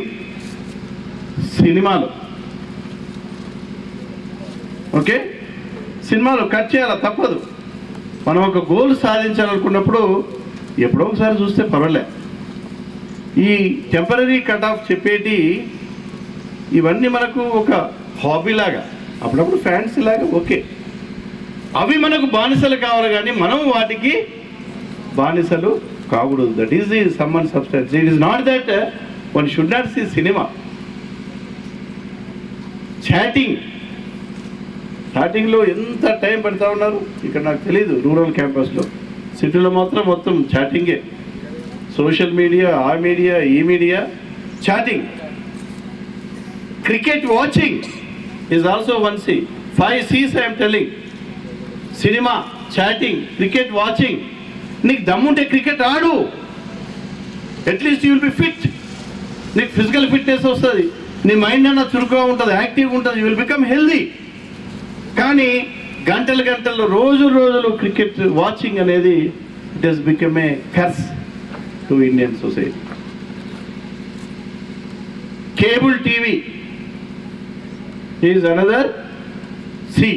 సినిమాలు. ఓకే, సినిమాలు కట్ చేయాలి, తప్పదు. మనం ఒక గోల్ సాధించాలనుకున్నప్పుడు ఎప్పుడో ఒకసారి చూస్తే పర్వాలే. ఈ టెంపరరీ కట్ ఆఫ్ చెప్పేటి ఇవన్నీ మనకు ఒక హాబీలాగా, అప్పుడప్పుడు ఫ్యాన్సీ లాగా, ఓకే. అవి మనకు బానిసలు కావాలి, కానీ మనం వాటికి బానిసలు కాకూడదు. That is the sum and substance. It is not that one should not see cinema. Chatting, స్టార్టింగ్లో ఎంత టైం పెడతా ఉన్నారు ఇక్కడ నాకు తెలియదు. రూరల్ క్యాంపస్లో, సిటీలో మాత్రం మొత్తం చాటింగే. సోషల్ మీడియా, ఆ మీడియా, ఈ media, chatting. Cricket watching is also 1C. 5 C's I'm telling. Cinema, chatting, cricket watching. నీకు దమ్ముంటే క్రికెట్ ఆడు, at least you will be fit. నీకు ఫిజికల్ ఫిట్నెస్ వస్తుంది, నీ మైండ్ అన్న చురుకుగా ఉంటుంది, యాక్టివ్గా ఉంటుంది, యూ విల్ బికమ్ హెల్దీ. కానీ గంటలు గంటలు, రోజులు క్రికెట్ వాచింగ్ అనేది it has become a curse to Indian society. Cable TV is another C.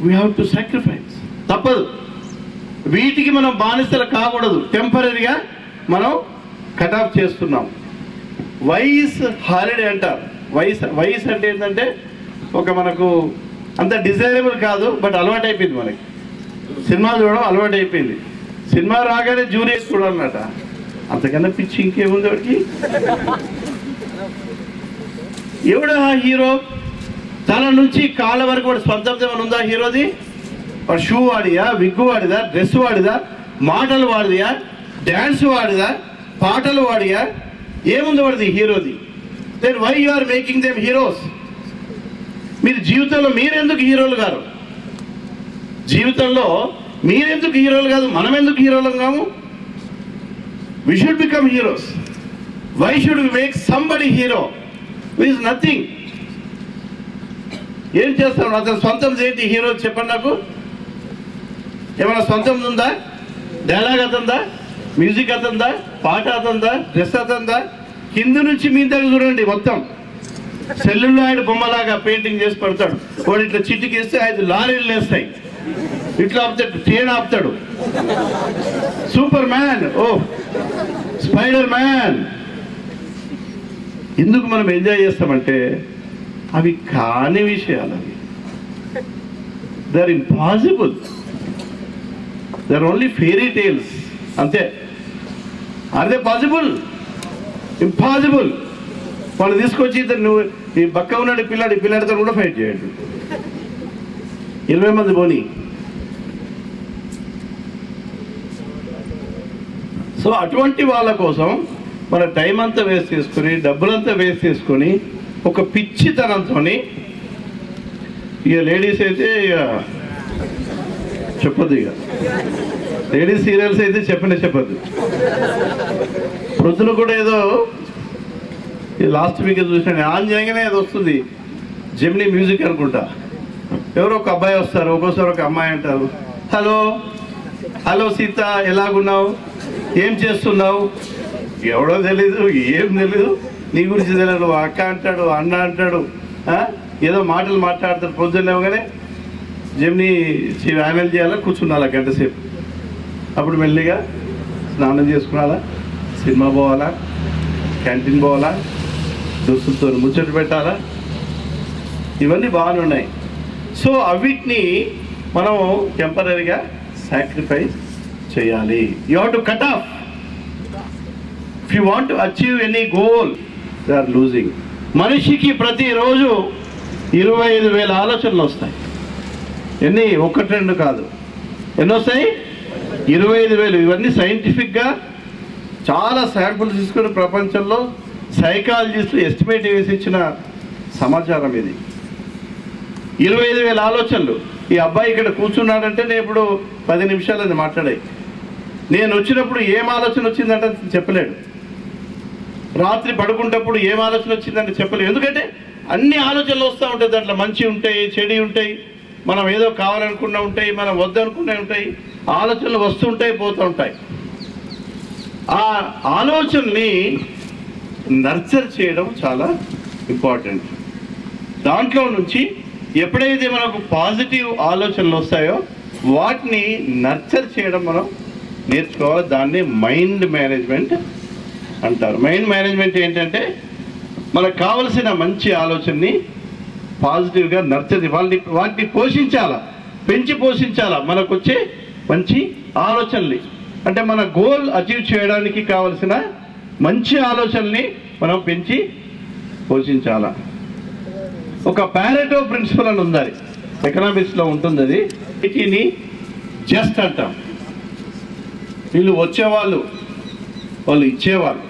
We have to sacrifice, తప్పదు. వీటికి మనం బానిసలు కాకూడదు. టెంపరీగా మనం కట్ ఆఫ్ చేస్తున్నాం. వైస్ హాలిడే అంటారు. వైస్ అంటే ఏంటంటే ఒక మనకు అంత డిజైరబుల్ కాదు, బట్ అలవాటు అయిపోయింది. మనకి సినిమా చూడడం అలవాటు అయిపోయింది. సినిమా రాగానే జూనియర్స్ చూడాలన్నట. అంతకన్నా పిచ్చి ఇంకేముంది వాడికి? ఎవడా హీరో? తల నుంచి కాళ్ళ వరకు వాడు స్వంతం ఏమైనా ఉందా హీరోది? వాడు షూ వాడిదా, విగ్గు వాడిదా, డ్రెస్ వాడిదా, మాటలు వాడిదా, డ్యాన్స్ వాడిదా, పాటలు వాడియా? ఏముంది వాడిది హీరోది? Then why you are making them heroes? మీరు జీవితంలో మీరెందుకు హీరోలు గారు? జీవితంలో మీరెందుకు హీరోలు కాదు? మనం ఎందుకు హీరోలు కాము? We should become heroes. Why should we make somebody hero who is nothing? ఏం చేస్తాను? అతను సొంతం ఏంటి హీరో చెప్పండి నాకు. ఏమైనా సొంతం ఉందా? డైలాగ్ అతందా, మ్యూజిక్ అతందా, పాట అతందా, డ్రెస్ అతందా? కింద నుంచి మీ దగ్గర చూడండి, మొత్తం సెల్లుల్లో ఆయన బొమ్మలాగా పెయింటింగ్ చేసి పడతాడు. వాడు ఇట్లా చిట్టికేస్తే 5 లారీలు లేస్తాయి. ఇట్లా ఆపుతాడు, ట్రైన్ ఆపుతాడు. సూపర్ మ్యాన్, ఓ స్పైడర్ మ్యాన్. ఎందుకు మనం ఎంజాయ్ చేస్తామంటే అవి కాని విషయాలు. అవి they are impossible. They are only fairy tales, అంతే. Are they possible? ఇంపాసిబుల్. వాళ్ళు తీసుకొచ్చి ఇద్దరు, నువ్వు ఈ బక్క ఉన్నాడు పిల్లాడు, ఈ పిల్లాడితో కూడా ఫైట్ చేయడు. 20 మంది పోనీ. సో అటువంటి వాళ్ళ కోసం మన టైం అంతా వేస్ట్ చేసుకుని, డబ్బులంతా వేస్ట్ చేసుకొని, ఒక పిచ్చితనంతో, ఇక లేడీస్ అయితే ఇక చెప్పొద్దు, ఇక లేడీస్ సీరియల్స్ అయితే చెప్పొద్దు. ప్రొద్దున కూడా ఏదో లాస్ట్ వీక్ చూసినా ఆన్ చేయగానే ఏదో వస్తుంది, జెమినీ మ్యూజిక్ అనుకుంటా. ఎవరో ఒక అబ్బాయి వస్తారు, ఒక్కోసారి ఒక అమ్మాయి అంటారు, హలో హలో సీత, ఎలాగున్నావు, ఏం చేస్తున్నావు, ఎవడో తెలీదు, ఏం తెలీదు, నీ గురించి తెలియదు. అక్క అంటాడు, అన్న అంటాడు, ఏదో మాటలు మాట్లాడతాడు. పొద్దున్నేమగానే జమ్ని హ్యాండిల్ చేయాలా, కూర్చున్నాలా గంట సేపు. అప్పుడు మెల్లిగా స్నానం చేసుకున్నాలా, సినిమా పోవాలా, క్యాంటీన్ పోవాలా, దోస్తులతో ముచ్చట పెట్టాలా, ఇవన్నీ బాగానే ఉన్నాయి. సో అవిటిని మనం టెంపరీగా సాక్రిఫైస్ చేయాలి. You have to cut off. If you want to achieve any goal, they are losing. మనిషికి ప్రతిరోజు 25,000 ఆలోచనలు వస్తాయి. ఎన్ని? 1-2 కాదు. ఎన్ని వస్తాయి? 25,000. ఇవన్నీ సైంటిఫిక్గా చాలా శాంపుల్స్ తీసుకుని ప్రపంచంలో సైకాలజిస్టులు ఎస్టిమేట్ వేసి ఇచ్చిన సమాచారం ఇది. 25,000 ఆలోచనలు. ఈ అబ్బాయి ఇక్కడ కూర్చున్నాడంటే నేను ఇప్పుడు 10 నిమిషాలు అది మాట్లాడాయి. నేను వచ్చినప్పుడు ఏం ఆలోచన వచ్చిందంటే చెప్పలేడు. రాత్రి పడుకుంటప్పుడు ఏం ఆలోచన వచ్చిందంటే చెప్పలేడు. ఎందుకంటే అన్ని ఆలోచనలు వస్తూ ఉంటాయి. దాంట్లో మంచి ఉంటాయి, చెడు ఉంటాయి, మనం ఏదో కావాలనుకున్నా ఉంటాయి, మనం వద్దనుకునే ఉంటాయి. ఆలోచనలు వస్తుంటాయి, పోతూ ఉంటాయి. ఆ ఆలోచనని నర్చర్ చేయడం చాలా ఇంపార్టెంట్. దాంట్లో నుంచి ఎప్పుడైతే మనకు పాజిటివ్ ఆలోచనలు వస్తాయో వాటిని నర్చర్ చేయడం మనం నేర్చుకోవాలి. దాన్ని మైండ్ మేనేజ్మెంట్ అంటారు. మైండ్ మేనేజ్మెంట్ ఏంటంటే మనకు కావలసిన మంచి ఆలోచనని పాజిటివ్గా నర్చర్, వాటిని పోషించాలా, పెంచి పోషించాలా. మనకు వచ్చే మంచి ఆలోచనలు అంటే మన గోల్ అచీవ్ చేయడానికి కావలసిన మంచి ఆలోచనల్ని మనం పెంచి పోషించాలా. ఒక ప్యారెటో ప్రిన్సిపల్ అని ఉంది, ఎకనామిక్స్లో ఉంటుంది. అది వీటిని జస్ట్ అంటాం. వీళ్ళు వచ్చేవాళ్ళు, వాళ్ళు ఇచ్చేవాళ్ళు.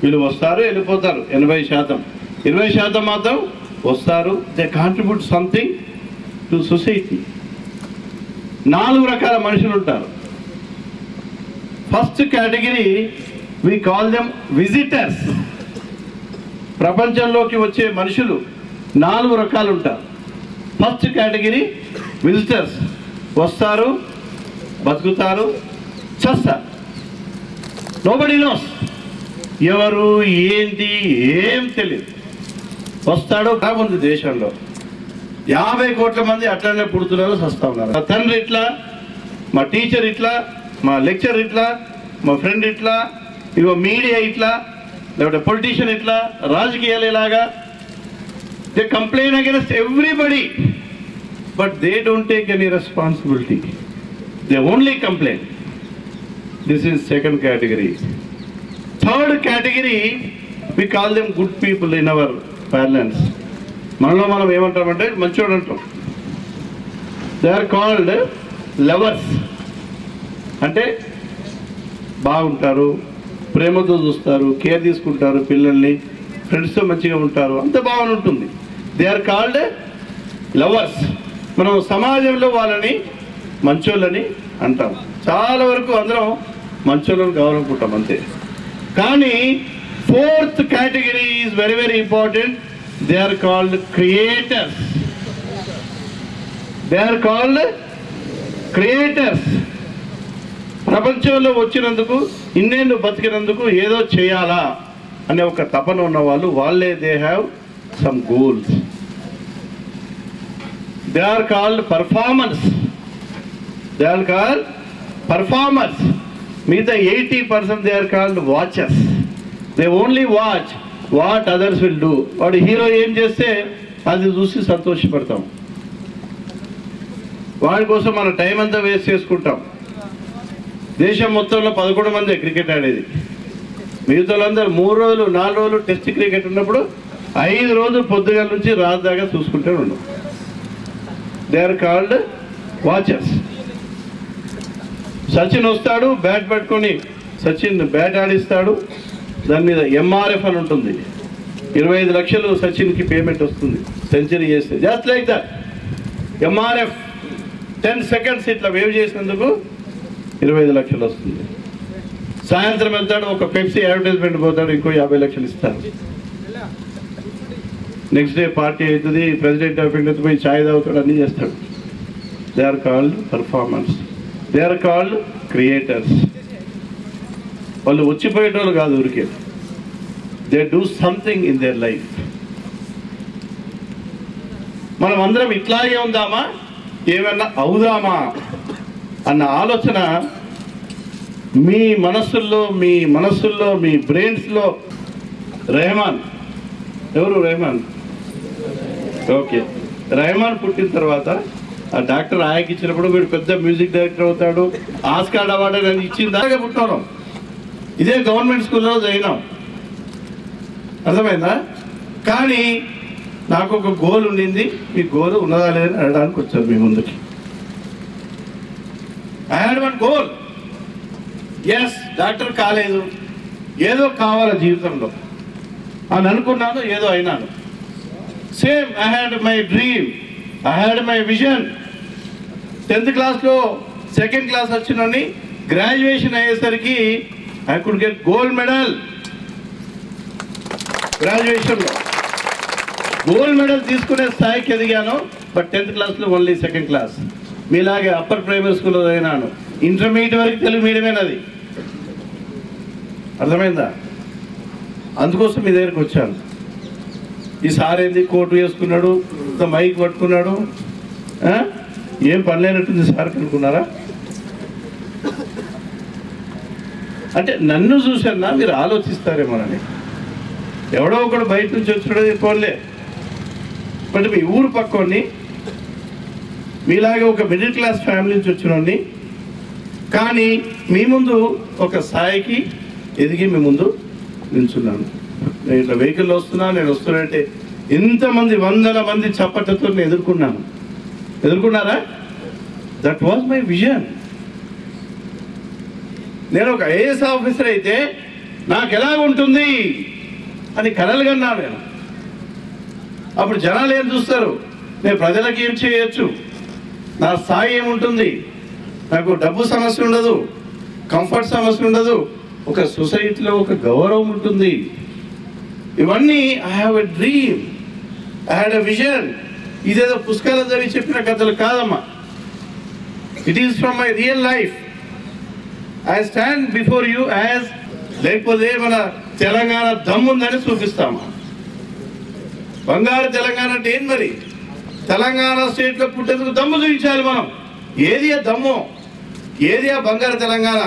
వీళ్ళు వస్తారు, వెళ్ళిపోతారు. 80%. 20% మాత్రం వస్తారు. They contribute something to society. 4 రకాల మనుషులు ఉంటారు. First category we call them visitors. ప్రపంచంలోకి వచ్చే మనుషులు 4 రకాలు ఉంటారు. First category visitors. వస్తారు, బతుకుతారు, చేస్తారు. Nobody knows. ఎవరు ఏంటి ఏం తెలియదు. వస్తాడో కాముంది. దేశంలో 50 కోట్ల మంది అట్లనే పుడుతున్నారు, చస్తా ఉన్నారు. మా తండ్రి ఇట్లా, మా టీచర్ ఇట్లా, మా లెక్చర్ ఇట్లా, మా ఫ్రెండ్ ఇట్లా, ఇగో మీడియా ఇట్లా, లేకపోతే పొలిటీషియన్ ఇట్లా, రాజకీయాలు ఇలాగా. They complain against everybody, but they don't take any responsibility. They only complain. This is second category. Third category we call them good people in our parlance. మనలో మనం ఏమంటామంటే మంచోడు అంటాం. They are called lovers. అంటే బాగుంటారు, ప్రేమతో చూస్తారు, care తీసుకుంటారు పిల్లల్ని, ఫ్రెండ్స్తో మంచిగా ఉంటారు, అంత బాగుంటుంది ఉంటుంది. They are called lovers. మనం సమాజంలో వాళ్ళని మంచోళ్ళని అంటాం. చాలా వరకు అందరం మంచోళ్ళని కావాలనుకుంటాం అంతే. కానీ fourth category is very very important. They are called creators. They are called creators. ప్రపంచంలో వచ్చినందుకు, ఇన్నేళ్ళు బతికినందుకు ఏదో చేయాలా అనే ఒక తపన ఉన్న వాళ్ళు, వాళ్ళే they have some goals. They are called performers. They are called performers. మిగతా 80% they are called watchers. They only watch what others will do. వాడు హీరో ఏం చేస్తే అది చూసి సంతోషపడతాం. వాడి కోసం మన టైం అంతా వేస్ట్ చేసుకుంటాం. దేశం మొత్తంలో 11 మంది క్రికెట్ ఆడేది. మిగతా వాళ్ళందరూ 3 రోజులు 4 రోజులు టెస్ట్ క్రికెట్ ఉన్నప్పుడు 5 రోజులు పొద్దుగాల నుంచి రాత్రి దాకా చూసుకుంటూ ఉన్నాం. They are called watchers. Sachin వస్తాడు, బ్యాట్ పట్టుకొని సచిన్ బ్యాట్ ఆడిస్తాడు. దాని మీద ఎంఆర్ఎఫ్ అని ఉంటుంది. 25 లక్షలు సచిన్కి పేమెంట్ వస్తుంది సెంచరీ చేస్తే. Just like that MRF 10 seconds ఇట్లా వేవ్ చేసినందుకు 25 లక్షలు వస్తుంది. సాయంత్రం వెళ్తాడు, ఒక పెప్సీ అడ్వర్టైజ్మెంట్ పోతాడు, ఇంకో 50 లక్షలు ఇస్తారు. నెక్స్ట్ డే పార్టీ అవుతుంది, ప్రెసిడెంట్ ఆఫ్ ఇండియా పోయి ఛాయ్ తాగుతాడు, అన్నీ చేస్తాడు. They are called performers. They are called creators. వాళ్ళు వచ్చిపోయేటోళ్ళు కాదు ఊరికే. They do something in their life. మనం అందరం ఇట్లాగే ఉందామా, ఏమన్నా అవుదామా అన్న ఆలోచన మీ మనస్సుల్లో మీ బ్రెయిన్స్లో. రెహమాన్ ఎవరు? రెహమాన్. ఓకే, రెహమాన్ పుట్టిన తర్వాత ఆ డాక్టర్ ఆయనకి ఇచ్చినప్పుడు వీడు పెద్ద మ్యూజిక్ డైరెక్టర్ అవుతాడు, ఆస్కార్ అవార్డు అని ఇచ్చిన దాకా పుట్టాను. ఇదే గవర్నమెంట్ స్కూల్లో చదివినాం, అర్థమైందా? కానీ నాకు ఒక గోల్ ఉండింది. మీ గోల్ ఉన్నదా లేదని అడగడానికి వచ్చాను మీ ముందుకి. I had one goal. Yes, doctor కాలేదు, ఏదో కావాలి జీవితంలో అని అనుకున్నాను, ఏదో అయినాను. Same, I had my dream, I had my vision. 10th క్లాస్లో 2nd క్లాస్ వచ్చినోని గ్రాడ్యుయేషన్ అయ్యేసరికి I could get gold medal. గ్రాడ్యుయేషన్లో గోల్డ్ మెడల్ తీసుకునే స్థాయికి ఎదిగాను. బట్ 10th క్లాస్లో ఓన్లీ 2nd క్లాస్. మీలాగే అప్పర్ ప్రైమరీ స్కూల్లో చదివినాను. ఇంటర్మీడియట్ వరకు తెలుగు మీడియమేనది, అర్థమైందా? అందుకోసం మీ దగ్గరికి వచ్చాను. ఈ సార్ ఏంది కోటు వేసుకున్నాడు, మైక్ పట్టుకున్నాడు, ఏం పని లేనట్టుంది సార్ అనుకున్నారా? అంటే నన్ను చూసన్నా మీరు ఆలోచిస్తారేమోనని. ఎవడో ఒకడు బయట నుంచి వచ్చినాడో పోన్లే, బట్ మీ ఊరు పక్కోని, మీలాగే ఒక మిడిల్ క్లాస్ ఫ్యామిలీ నుంచి వచ్చినోడిని, కానీ మీ ముందు ఒక స్థాయికి ఎదిగి మీ ముందు నిల్చున్నాను. నేను ఇట్లా వెహికల్లో నేను వస్తున్నానంటే ఇంతమంది 100 మంది చప్పట్లతో నేను ఎదుర్కొన్నారా? That was my vision. నేను ఒక ఐఏఎస్ ఆఫీసర్ అయితే నాకు ఎలా ఉంటుంది అని కలలు కన్నాను నేను. అప్పుడు జనాలు ఏం చూస్తారు, నేను ప్రజలకు ఏం చేయొచ్చు, నా స్థాయి ఏముంటుంది, నాకు డబ్బు సమస్య ఉండదు, కంఫర్ట్ సమస్య ఉండదు, ఒక సొసైటీలో ఒక గౌరవం ఉంటుంది. ఇవన్నీ I have a dream, I had a vision. ఇదేదో పుస్తకాలు చదివి చెప్పిన కథలు కాదమ్మా. It is from my real life. I stand before you as, లేకపోతే మన తెలంగాణ దమ్ముందని చూపిస్తామా? బంగారు తెలంగాణ అంటే ఏంటి మరి? తెలంగాణ స్టేట్లో పుట్టేందుకు దమ్ము చూపించాలి మనం. ఏది ఆ దమ్ము, ఏది ఆ బంగారు తెలంగాణ?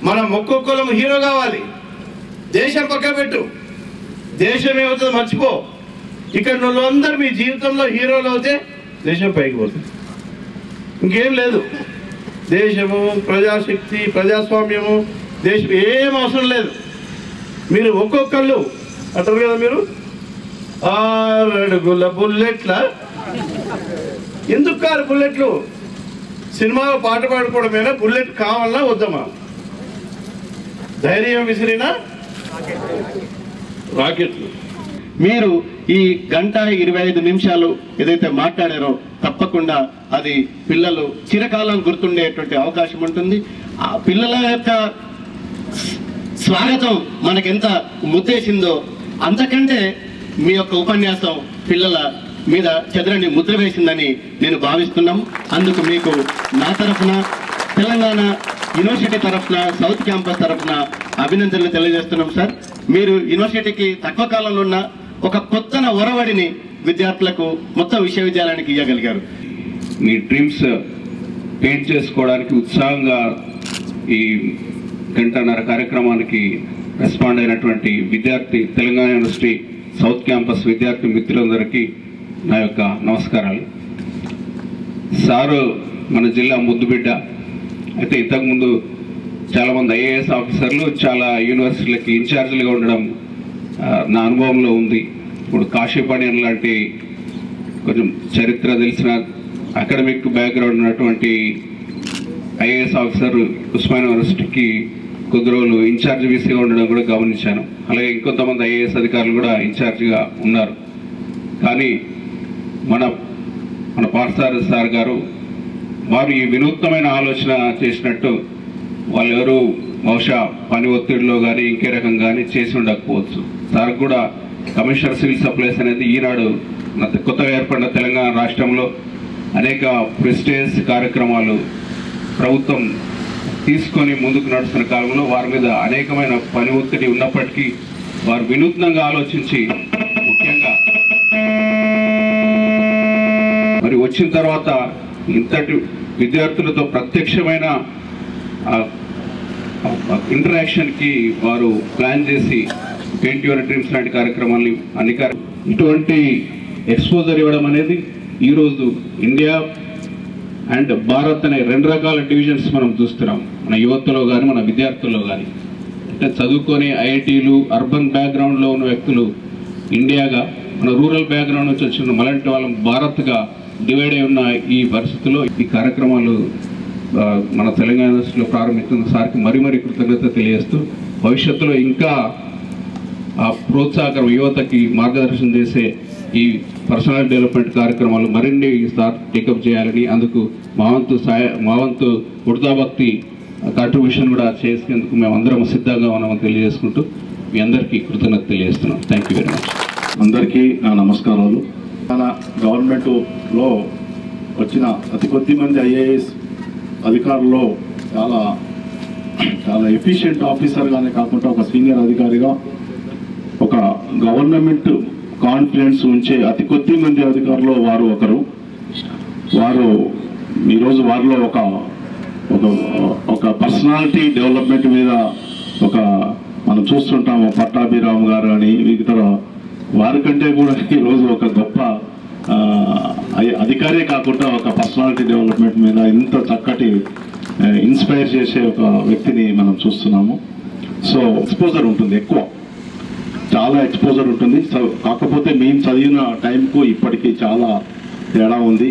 మనం ఒక్కొక్కరం హీరో కావాలి. దేశం పక్క పెట్టు, దేశం ఏమవుతుందో మర్చిపో. ఇక్కడ వాళ్ళందరూ మీ జీవితంలో హీరోలు అవుతే దేశం పైకి పోతుంది. ఇంకేం లేదు. దేశము, ప్రజాశక్తి, ప్రజాస్వామ్యము, దేశం ఏం అవసరం లేదు. మీరు ఒక్కొక్కళ్ళు అంటారు కదా, మీరు 6 అడుగుల బుల్లెట్ల. ఎందుకు కారు బుల్లెట్లు? సినిమాలో పాట పాడుకోవడమేనా? బుల్లెట్ కావాలన్నా వద్దామా? ధైర్యం విసిరినా రాకెట్లు. మీరు ఈ 1:25 నిమిషాలు ఏదైతే మాట్లాడారో తప్పకుండా అది పిల్లలు చిరకాలం గుర్తుండేటువంటి అవకాశం ఉంటుంది. ఆ పిల్లల యొక్క స్వాగతం మనకెంత ముద్దేసిందో అంతకంటే మీ యొక్క ఉపన్యాసం పిల్లల మీద చెదరని ముద్ర వేసిందని నేను భావిస్తున్నాం. అందుకు మీకు నా తరఫున, తెలంగాణ యూనివర్సిటీ తరఫున, సౌత్ క్యాంపస్ తరఫున అభినందనలు తెలియజేస్తున్నాం సార్. మీరు యూనివర్సిటీకి తక్కువ కాలంలో ఉన్న ఒక కొత్త ఒరవడిని విద్యార్థులకు మొత్తం విశ్వవిద్యాలయానికి ఇవ్వగలిగారు. మీ డ్రీమ్స్ పెయింట్ చేసుకోవడానికి ఉత్సాహంగా ఈ 1:30 కార్యక్రమానికి రెస్పాండ్ అయినటువంటి విద్యార్థి, తెలంగాణ యూనివర్సిటీ సౌత్ క్యాంపస్ విద్యార్థి మిత్రులందరికీ నా యొక్క నమస్కారాలు. సారు మన జిల్లా ముద్దుబిడ్డ. అయితే ఇంతకుముందు చాలామంది ఐఏఎస్ ఆఫీసర్లు చాలా యూనివర్సిటీలకి ఇన్ఛార్జీలుగా ఉండడం నా అనుభవంలో ఉంది. ఇప్పుడు కాశీపాణ్యం లాంటి కొంచెం చరిత్ర తెలిసిన అకాడమిక్ బ్యాక్గ్రౌండ్ ఉన్నటువంటి ఐఏఎస్ ఆఫీసర్ ఉస్మానియా యూనివర్సిటీకి కొద్ది రోజులు ఇన్ఛార్జ్ వీసీగా ఉండడం కూడా గమనించాను. అలాగే ఇంకొంతమంది ఐఏఎస్ అధికారులు కూడా ఇన్ఛార్జిగా ఉన్నారు. కానీ మన పాఠశాల సార్ గారు వారు ఈ వినూత్నమైన ఆలోచన చేసినట్టు వాళ్ళెవరు బహుశా పని ఒత్తిడిలో కానీ ఇంకే రకం కానీ చేసి ఉండకపోవచ్చు. సార్ కూడా కమిషనర్ సివిల్ సప్లైస్ అనేది ఈనాడు కొత్తగా ఏర్పడిన తెలంగాణ రాష్ట్రంలో అనేక ప్రెస్టేజ్ కార్యక్రమాలు ప్రభుత్వం తీసుకొని ముందుకు నడుస్తున్న కాలంలో వారి మీద అనేకమైన పని ఒత్తిడి ఉన్నప్పటికీ వారు వినూత్నంగా ఆలోచించి ముఖ్యంగా మరి వచ్చిన తర్వాత ఇంతటి విద్యార్థులతో ప్రత్యక్షమైన ఇంటరాక్షన్కి వారు ప్లాన్ చేసి పెయింట్ యువర్ డ్రీమ్స్ లాంటి కార్యక్రమాన్ని ఇటువంటి ఎక్స్పోజర్ ఇవ్వడం అనేది ఈరోజు ఇండియా అండ్ భారత్ అనే 2 రకాల డివిజన్స్ మనం చూస్తున్నాం, మన యువతలో కానీ మన విద్యార్థుల్లో కానీ. అంటే చదువుకొని ఐఐటీలు అర్బన్ బ్యాక్గ్రౌండ్లో ఉన్న వ్యక్తులు ఇండియాగా, మన రూరల్ బ్యాక్గ్రౌండ్ నుంచి వచ్చిన మలంటి వాళ్ళం భారత్గా డివైడ్ అయి ఉన్న ఈ పరిస్థితుల్లో ఈ కార్యక్రమాలు మన తెలంగాణ యూనివర్సిటీలో ప్రారంభిస్తున్న సార్కి మరీ కృతజ్ఞత తెలియజేస్తూ భవిష్యత్తులో ఇంకా ప్రోత్సాహకరం యువతకి మార్గదర్శనం చేసే ఈ పర్సనల్ డెవలప్మెంట్ కార్యక్రమాలు మరిన్ని సార్ టేకప్ చేయాలని, అందుకు మా వంతు ఉడతాభక్తి కాంట్రిబ్యూషన్ కూడా చేసేందుకు మేము అందరం సిద్ధంగా ఉన్నామని తెలియజేసుకుంటూ మీ అందరికీ కృతజ్ఞత తెలియజేస్తున్నాం. Thank you very much. అందరికీ నా నమస్కారాలు. మన గవర్నమెంట్లో వచ్చిన అతి కొద్ది మంది ఐఏఎస్ అధికారుల్లో చాలా ఎఫిషియెంట్ ఆఫీసర్గానే కాకుండా ఒక సీనియర్ అధికారిగా, ఒక గవర్నమెంట్ కాన్ఫిడెన్స్ ఉంచే అతి కొద్ది మంది అధికారులు వారు ఒకరు. వారు ఈరోజు వారిలో ఒక పర్సనాలిటీ డెవలప్మెంట్ మీద మనం చూస్తుంటాము. పట్టాభిరామ్ గారు అని ఇతర వారికంటే కూడా ఈరోజు ఒక గొప్ప అధికారే కాకుండా ఒక పర్సనాలిటీ డెవలప్మెంట్ మీద ఇంత చక్కటి ఇన్స్పైర్ చేసే ఒక వ్యక్తిని మనం చూస్తున్నాము. సో ఎక్స్పోజర్ ఉంటుంది, చాలా ఎక్స్పోజర్ ఉంటుంది. కాకపోతే మేము చదివిన టైంకు ఇప్పటికీ చాలా తేడా ఉంది.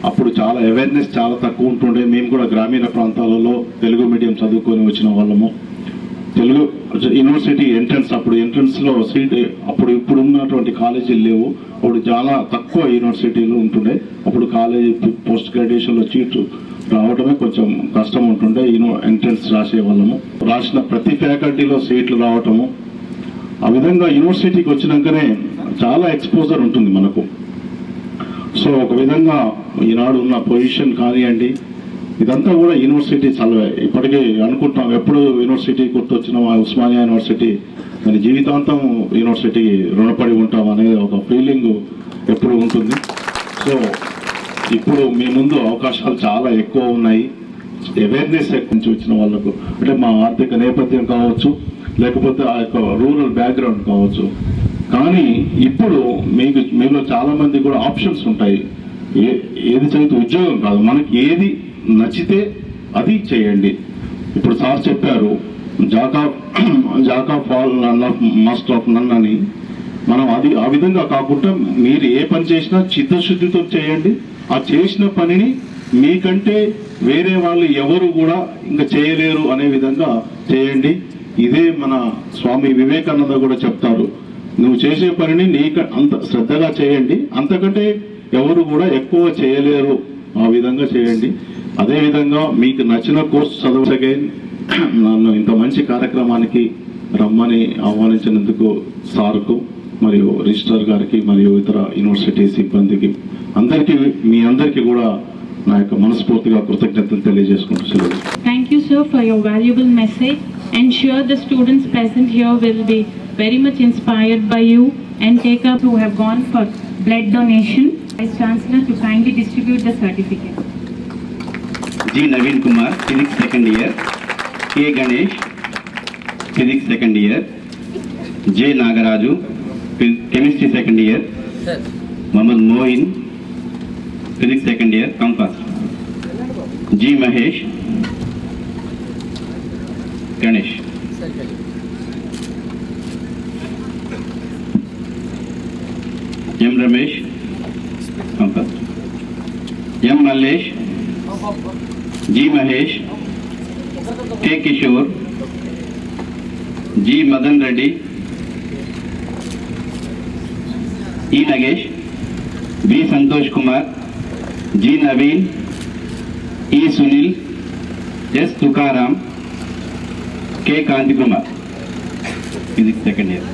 అప్పుడు చాలా అవేర్నెస్ చాలా తక్కువ ఉంటుండే. మేము కూడా గ్రామీణ ప్రాంతాలలో తెలుగు మీడియం చదువుకొని వచ్చిన వాళ్ళము. తెలుగు యూనివర్సిటీ ఎంట్రన్స్లో సీట్ ఇప్పుడు ఉన్నటువంటి కాలేజీలు లేవు. అప్పుడు చాలా తక్కువ యూనివర్సిటీలు ఉంటుండే. అప్పుడు కాలేజీ పోస్ట్ గ్రాడ్యుయేషన్లో సీటు రావడమే కొంచెం కష్టం ఉంటుండే. ఎంట్రన్స్ రాసే వాళ్ళము. రాసిన ప్రతి ఫ్యాకల్టీలో సీట్లు రావటము, ఆ విధంగా యూనివర్సిటీకి వచ్చినాకనే చాలా ఎక్స్పోజర్ ఉంటుంది మనకు. సో ఒక విధంగా ఈనాడు ఉన్న పొజిషన్ కానివ్వండి, ఇదంతా కూడా యూనివర్సిటీ చలవే. ఇప్పటికీ అనుకుంటాం ఎప్పుడు యూనివర్సిటీ గుర్తొచ్చిన ఉస్మానియా యూనివర్సిటీ, మన జీవితాంతం యూనివర్సిటీ రుణపడి ఉంటాం అనే ఒక ఫీలింగ్ ఎప్పుడు ఉంటుంది. సో ఇప్పుడు మీ ముందు అవకాశాలు చాలా ఎక్కువ ఉన్నాయి. అవేర్నెస్ నుంచి వచ్చిన వాళ్ళకు, అంటే మా ఆర్థిక నేపథ్యం కావచ్చు, లేకపోతే ఆ యొక్క రూరల్ బ్యాక్గ్రౌండ్ కావచ్చు. కానీ ఇప్పుడు మీలో చాలా మంది కూడా ఆప్షన్స్ ఉంటాయి. ఏది చదివితే ఉద్యోగం కాదు, మనకి ఏది నచ్చితే అది చేయండి. ఇప్పుడు సార్ చెప్పారు jack of all master of none అని. మనం ఆ విధంగా కాకుండా మీరు ఏ పని చేసినా చిత్తశుద్ధితో చేయండి. ఆ చేసిన పనిని మీకంటే వేరే వాళ్ళు ఎవరు కూడా ఇంకా చేయలేరు అనే విధంగా చేయండి. ఇదే మన స్వామి వివేకానంద కూడా చెప్తారు, నువ్వు చేసే పనిని అంత శ్రద్ధగా చేయండి, అంతకంటే ఎవరు కూడా ఎక్కువ చేయలేరు, ఆ విధంగా చేయండి. అదేవిధంగా మీకు నచ్చిన కోర్సు చదవసగే నన్ను ఇంత మంచి కార్యక్రమానికి రమ్మని ఆహ్వానించినందుకు సార్కు మరియు రిజిస్ట్రార్ గారికి మరియు ఇతర యూనివర్సిటీ సిబ్బందికి మీ అందరికీ కూడా నా యొక్క మనస్ఫూర్తిగా కృతజ్ఞతలు తెలియజేసుకుంటున్నాను. Thank you, sir, for your valuable message. And sure the students present here will be very much inspired by you and take up who have gone for blood donation. Vice Chancellor to kindly distribute the certificate. G. Naveen Kumar, Physics second year. K. Ganesh, Physics second year. J. Nagaraju, Chemistry second year. Mohammad Moin, Physics second year. Come first. G. Mahesh, Ganesh. M. Ramesh, come first. M. Mallesh, G. Mahesh, K. Kishore, G. Madan Reddy, E. Nagesh, B. Santosh Kumar, G. Naveen, E. Sunil, S. Tukaram, K. Kanti Kumar. Physics second year.